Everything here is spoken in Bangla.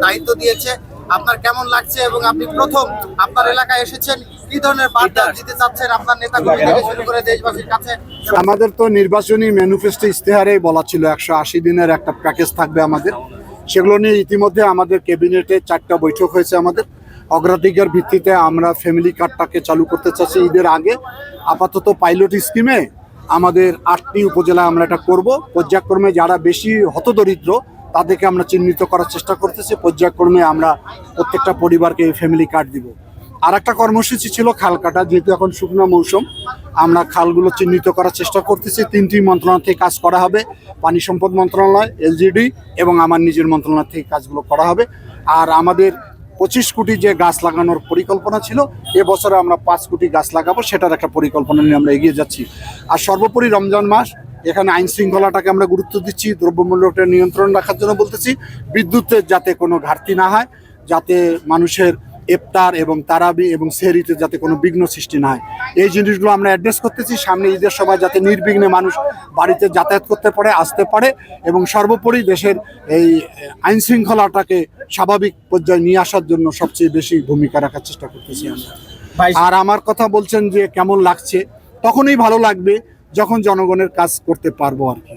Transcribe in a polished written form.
দায়িত্ব দিয়েছে, আপনার কেমন লাগছে এবং আপনি প্রথম আপনার এলাকায় এসেছেন, কি ধরনের বার্তা দিতে চাচ্ছেন আপনার নেতাকর্মী থেকে শুরু করে দেশবাসীর কাছে? আমাদের তো নির্বাচনী ম্যানিফেস্টো ইশতেহারেই বলা ছিল 180 দিনের একটা প্যাকেজ থাকবে আমাদের। সেগুলো নিয়ে ইতিমধ্যে আমাদের ক্যাবিনেটে 4টা বৈঠক হয়েছে। আমাদের অগ্রাধিকার ভিত্তিতে আমরা ফ্যামিলি কার্ডটাকে চালু করতে চাচ্ছি ঈদের আগে। আপাতত পাইলট স্কিমে আমাদের 8টি উপজেলায় আমরা এটা করব। পর্যায়ক্রমে যারা বেশি হতদরিদ্র তাদেরকে আমরা চিহ্নিত করার চেষ্টা করতেছি। পর্যায়ক্রমে আমরা প্রত্যেকটা পরিবারকে ফ্যামিলি কার্ড দিব। আর একটা কর্মসূচি ছিল খাল কাটা, যেহেতু এখন শুকনো মৌসুম, আমরা খালগুলো চিহ্নিত করার চেষ্টা করতেছি। 3টি মন্ত্রণালয় থেকে কাজ করা হবে, পানি সম্পদ মন্ত্রণালয়, এলজিডি এবং আমার নিজের মন্ত্রণালয় থেকে কাজগুলো করা হবে। আর আমাদের 25 কোটি যে গাছ লাগানোর পরিকল্পনা ছিল, এবছরে আমরা 5 কোটি গাছ লাগাবো, সেটার একটা পরিকল্পনা নিয়ে আমরা এগিয়ে যাচ্ছি। আর সর্বোপরি রমজান মাস, এখানে আইন শৃঙ্খলাটাকে আমরা গুরুত্ব দিচ্ছি, দ্রব্যমূল্যটা নিয়ন্ত্রণ রাখার জন্য বলতেছি, বিদ্যুতের যাতে কোনো ঘাটতি না হয়, যাতে মানুষের ইফতার এবং তারাবি এবং সেহরিতে যাতে কোনো বিঘ্ন সৃষ্টি না হয়, এই জিনিসগুলো আমরা অ্যাড্রেস করতেছি। সামনে ঈদের সময় যাতে নির্বিঘ্নে মানুষ বাড়িতে যাতায়াত করতে পারে, আসতে পারে, এবং সর্বোপরি দেশের এই আইন শৃঙ্খলাটাকে স্বাভাবিক পর্যায়ে নিয়ে আসার জন্য সবচেয়ে বেশি ভূমিকা রাখার চেষ্টা করতেছি আমরা। আর আমার কথা বলছেন যে কেমন লাগছে, তখনই ভালো লাগবে যখন জনগণের কাজ করতে পারবো আর কি।